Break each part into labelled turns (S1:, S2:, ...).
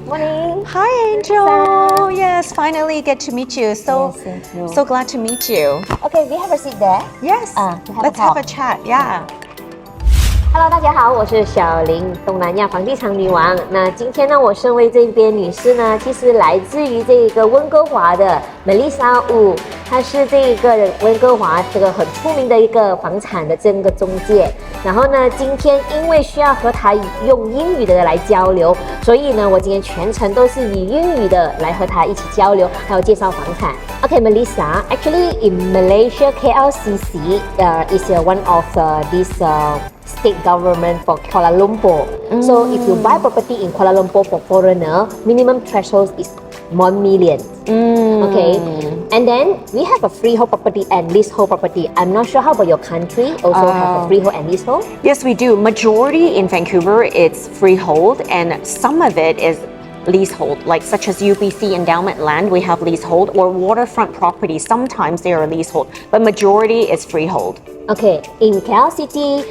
S1: Morning.
S2: Hi, Angel. Yes, finally get to meet you. So glad to meet you.
S1: Okay, we have a seat there.
S2: Yes. Let's have a chat. Yeah.
S1: Hello， 大家好，我是小林，东南亚房地产女王。那今天呢，我身为这边女士呢，其实来自于这个温哥华的 Mellisa Wu， 她是这个温哥华这个很出名的一个房产的这个中介。然后呢，今天因为需要和她用英语的来交流，所以呢，我今天全程都是以英语的来和她一起交流，还有介绍房产。Okay, Mellisa, actually in Malaysia, KLCC is one of these state government for Kuala Lumpur. So if you buy property in Kuala Lumpur for foreigner, minimum threshold is 1 million. Okay, and then we have a freehold property and leasehold property. I'm not sure how about your country also have a freehold and leasehold?
S2: Yes, we do. Majority in Vancouver, it's freehold, and some of it is leasehold, like such as UBC endowment land, we have leasehold, or waterfront properties, sometimes they are leasehold, but majority is freehold.
S1: Okay, in KLCC,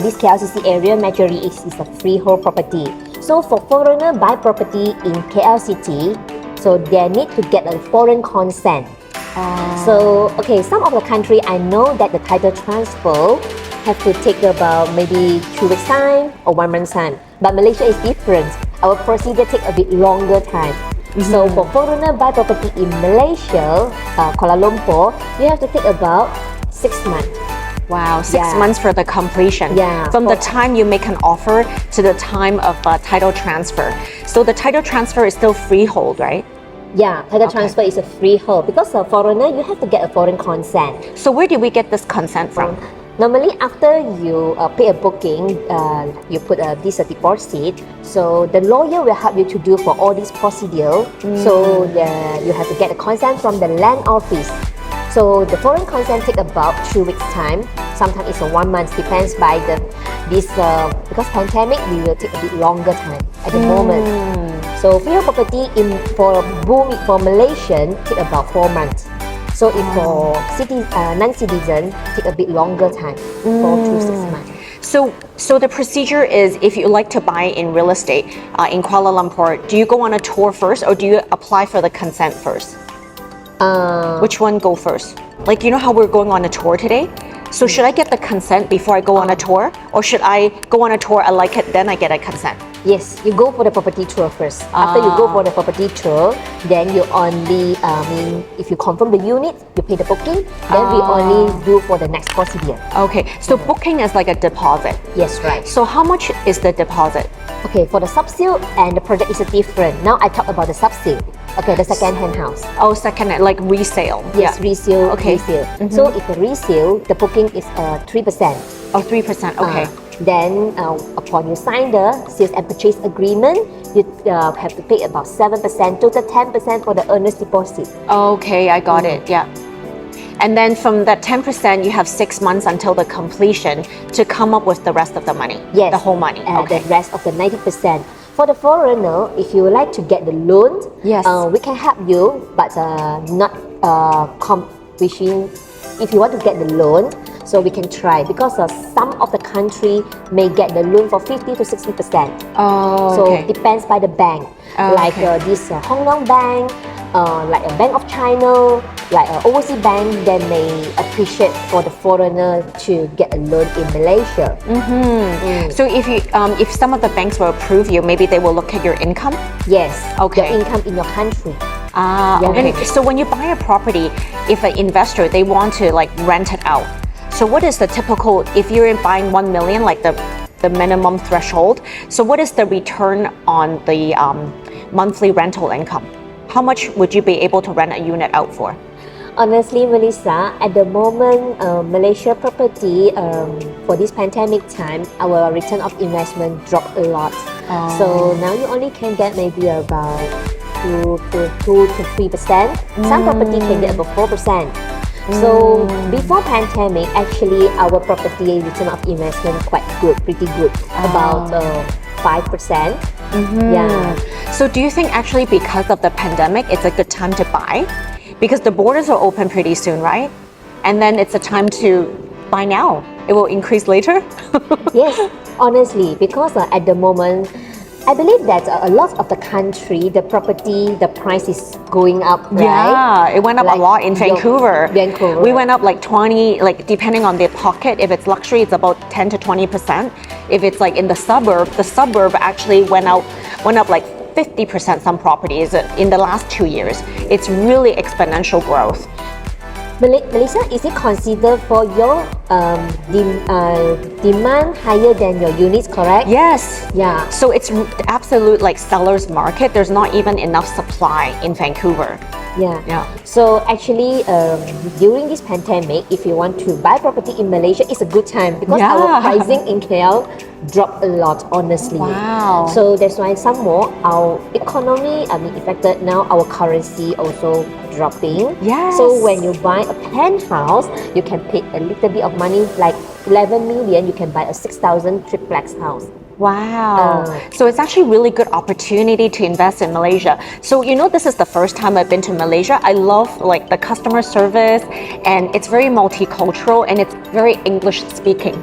S1: this KLCC area majority is a freehold property. So for foreigner buy property in KLCC, so they need to get a foreign consent. So okay, some of the country I know that the title transfer have to take about maybe 2 weeks time or 1 month time. But Malaysia is different. Our procedure take a bit longer time. So for foreigner buy property in Malaysia, Kuala Lumpur, you have to take about 6 months.
S2: Wow, 6 months for the completion.
S1: Yeah.
S2: From the time you make an offer to the time of title transfer. So the title transfer is still freehold, right?
S1: Yeah, title transfer is a freehold because a foreigner, you have to get a foreign consent.
S2: So where do we get this consent from?
S1: Normally, after you pay a booking, you put this deposit. So the lawyer will help you to do for all this procedure. So you have to get a consent from the land office. So the foreign consent take about 2 weeks time. Sometimes it's 1 month, depends by because pandemic we will take a bit longer time at the moment. So freehold property for Malaysian take about 4 months. So if for non-citizen, take a bit longer time, 4 to 6 months.
S2: So the procedure is, if you like to buy in real estate in Kuala Lumpur, do you go on a tour first, or do you apply for the consent first? Which one go first? Like, you know how we're going on a tour today? So should I get the consent before I go on a tour, or should I go on a tour, I like it, then I get a consent?
S1: Yes, you go for the property tour first. After you go for the property tour, then you only, if you confirm the unit, you pay the booking, then we only do for the next procedure.
S2: Okay, so booking is like a deposit.
S1: Yes, right.
S2: So how much is the deposit?
S1: Okay, for the sub-sale and the project is different. Now I talk about the sub-sale. Okay, the second-hand house.
S2: Oh, second-hand, like resale.
S1: Yes, resale.
S2: Okay.
S1: Resale. So if the resale, the booking is 3%.
S2: Oh, 3%, okay.
S1: Then upon you sign the sales and purchase agreement, you have to pay about 7%, total 10% for the earnest deposit.
S2: Okay, I got it, yeah. And then from that 10%, you have 6 months until the completion to come up with the rest of the money.
S1: Yes.
S2: The whole money. Okay.
S1: The rest of the 90%. For the foreigner, if you would like to get the loan,
S2: yes,
S1: we can help you, but not if you want to get the loan, so we can try, because some of the country may get the loan for 50 to 60%.
S2: Oh,
S1: so
S2: okay.
S1: it depends by the bank. Like this Hong Kong bank, like a Bank of China, like an overseas bank, they may appreciate for the foreigner to get a loan in Malaysia.
S2: So if some of the banks will approve you, maybe they will look at your income?
S1: Yes.
S2: Okay.
S1: Your income in your country.
S2: Okay. So when you buy a property, if an investor, they want to like rent it out, so what is the typical, if you're buying 1 million, like the minimum threshold, so what is the return on the monthly rental income? How much would you be able to rent a unit out for?
S1: Honestly, Mellisa, at the moment, Malaysia property, for this pandemic time, our return of investment dropped a lot. So now you only can get maybe about 2 to 3%. Some property can get about 4%. So before pandemic, actually our property return of investment quite good, pretty good, about 5%. Yeah.
S2: So do you think actually because of the pandemic, it's a good time to buy? Because the borders are open pretty soon, right? And then it's a time to buy now. It will increase later?
S1: Yes, honestly, because at the moment, I believe that a lot of the country, the property, the price is going up, right?
S2: Yeah, it went up
S1: Like
S2: a lot in Vancouver.
S1: Vancouver.
S2: We went up like 20, like depending on the pocket. If it's luxury, it's about 10 to 20%. If it's like in the suburb actually went up like 50% some properties in the last 2 years. It's really exponential growth.
S1: Melissa, is it considered for your demand higher than your units, correct?
S2: Yes.
S1: Yeah.
S2: So it's absolute like seller's market. There's not even enough supply in Vancouver.
S1: Yeah. So actually, during this pandemic, if you want to buy property in Malaysia, it's a good time because our pricing in KL dropped a lot, honestly.
S2: Wow.
S1: So that's why some more our economy, affected now. Our currency also dropping.
S2: Yes.
S1: So when you buy a penthouse, you can pay a little bit of money, like 11 million. You can buy a 6,000 triplex house.
S2: Wow. So it's actually really good opportunity to invest in Malaysia. So this is the first time I've been to Malaysia. I love like the customer service, and it's very multicultural and it's very English speaking.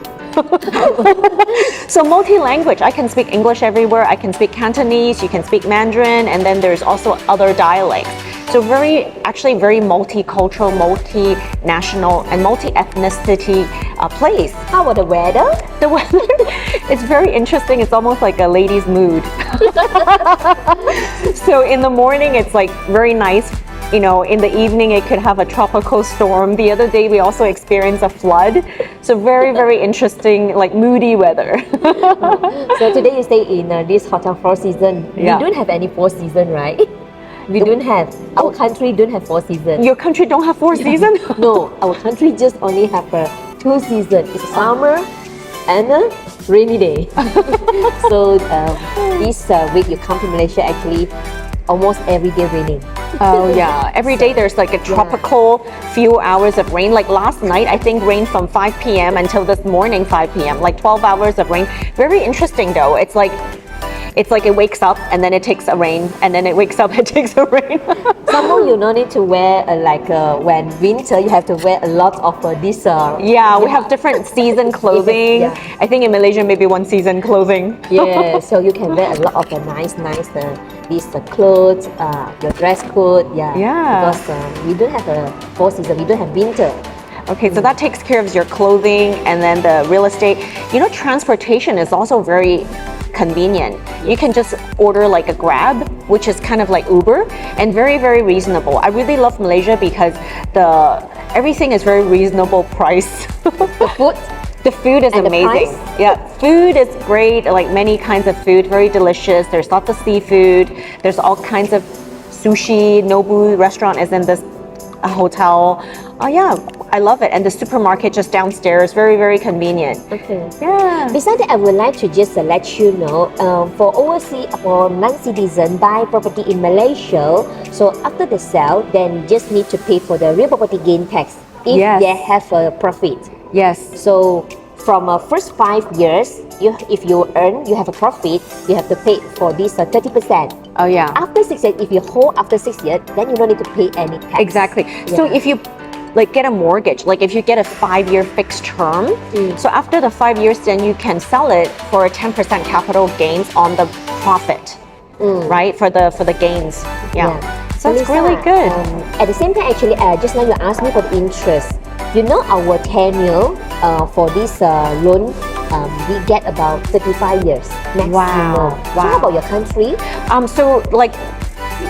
S2: So multi-language. I can speak English everywhere. I can speak Cantonese, you can speak Mandarin, and then there's also other dialects. So very multicultural, multinational, and multi-ethnicity place.
S1: How about the weather?
S2: The weather, it's very interesting. It's almost like a lady's mood. So in the morning, it's like very nice. In the evening, it could have a tropical storm. The other day, we also experienced a flood. So very, very interesting, like moody weather.
S1: So today you stay in this hotel 4 season.
S2: Yeah.
S1: We don't have any 4 season, right? We don't have. Our country don't have 4 seasons.
S2: Your country don't have 4 seasons?
S1: No, our country just only have 2 seasons. It's summer and a rainy day. So this week you come to Malaysia, actually almost every day raining.
S2: Oh yeah, every day there's like a tropical few hours of rain. Like last night, I think rain from 5 p.m. until this morning 5 p.m. Like 12 hours of rain. Very interesting though. It's like it wakes up and then it takes a rain, and then it wakes up and takes a rain.
S1: Somehow you don't need to wear when winter you have to wear a lot of this.
S2: We have different season clothing. I think in Malaysia maybe 1 season clothing.
S1: Yeah, so you can wear a lot of nice these clothes, your dress code. Because we don't have a 4 season, we don't have winter.
S2: Okay, so that takes care of your clothing, and then the real estate. Transportation is also very convenient. You can just order like a Grab, which is kind of like Uber, and very, very reasonable. I really love Malaysia because everything is very reasonable price. The food is amazing. Yeah, food is great, like many kinds of food, very delicious. There's lots of seafood. There's all kinds of sushi. Nobu restaurant is in this hotel. I love it. And the supermarket just downstairs, very, very convenient.
S1: Okay.
S2: Yeah.
S1: Besides that, I would like to just let you know, for overseas or non-citizen buy property in Malaysia, so after the sale, then just need to pay for the real property gain tax if they have a profit.
S2: Yes.
S1: So from first 5 years, if you have a profit, you have to pay for this 30%.
S2: Oh yeah.
S1: After 6 years, if you hold after 6 years, then you don't need to pay any tax.
S2: Exactly. So if you get a mortgage, like if you get a 5-year fixed term, so after the 5 years, then you can sell it for a 10% capital gains on the profit, right? For the gains. Yeah. So it's really good.
S1: At the same time, actually, just now you asked me for the interest. Our tenure for this loan, we get about 35 years maximum.
S2: Wow.
S1: So how about your country?
S2: So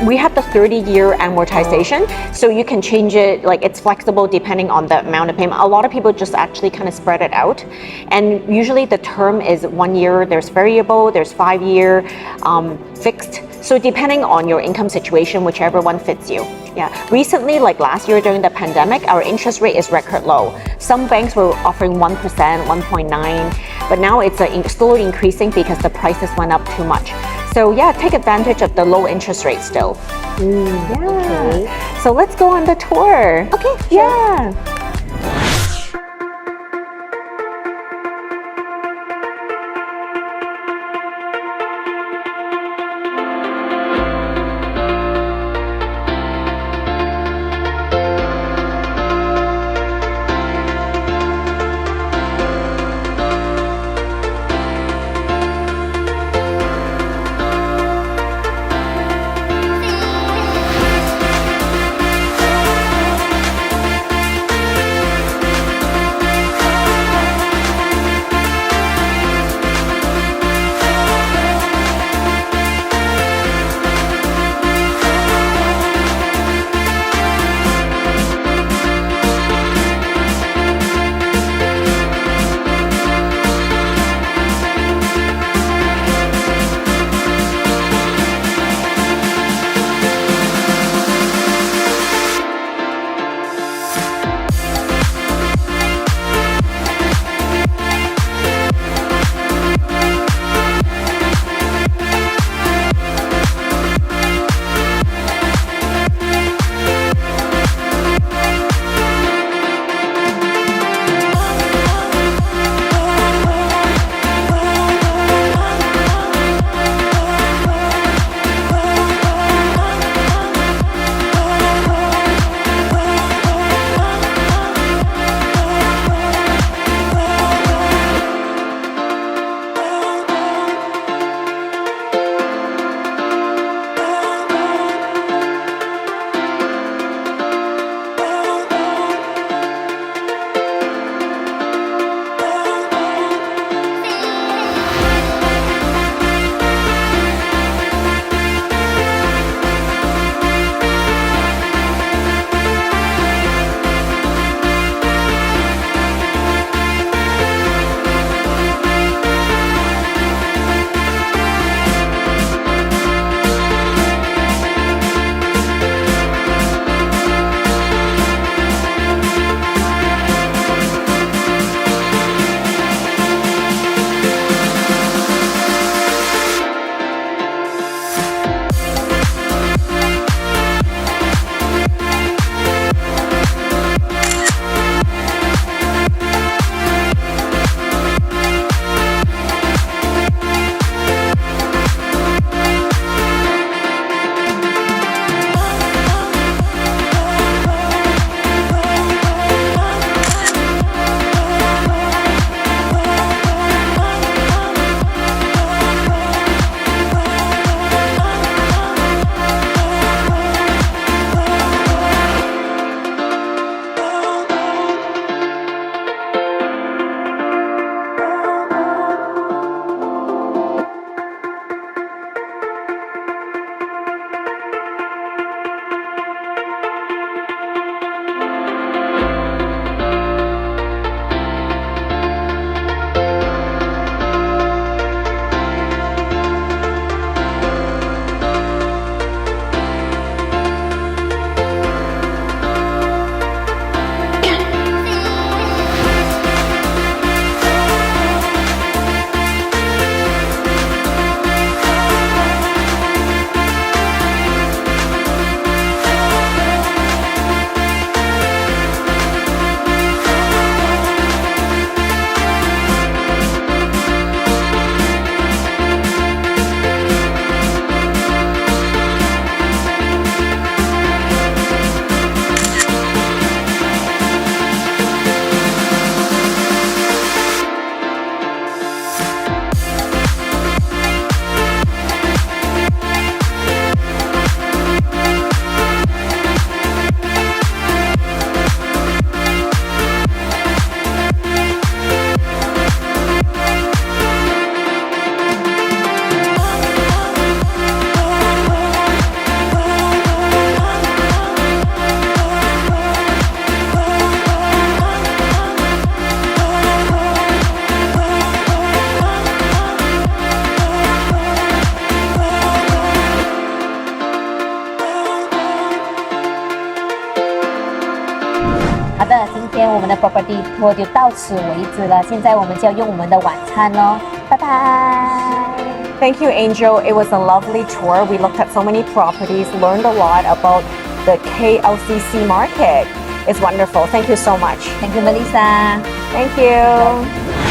S2: we have the 30-year amortization, so you can change it, like it's flexible depending on the amount of payment. A lot of people just actually kind of spread it out, and usually the term is 1 year. There's variable, there's 5-year, fixed. So depending on your income situation, whichever one fits you. Yeah. Recently, like last year during the pandemic, our interest rate is record low. Some banks were offering 1%, 1.9, but now it's slowly increasing because the prices went up too much. So take advantage of the low interest rate still.
S1: Okay.
S2: So let's go on the tour.
S1: Okay. Sure.
S2: Yeah.
S1: Property Tour 就到此为止了。现在我们就要用我们的晚餐咯，拜拜。
S2: Thank you, Angel. It was a lovely tour. We looked at so many properties, learned a lot about the KLCC market. It's wonderful. Thank you so much.
S1: Thank you, Mellisa.
S2: Thank you.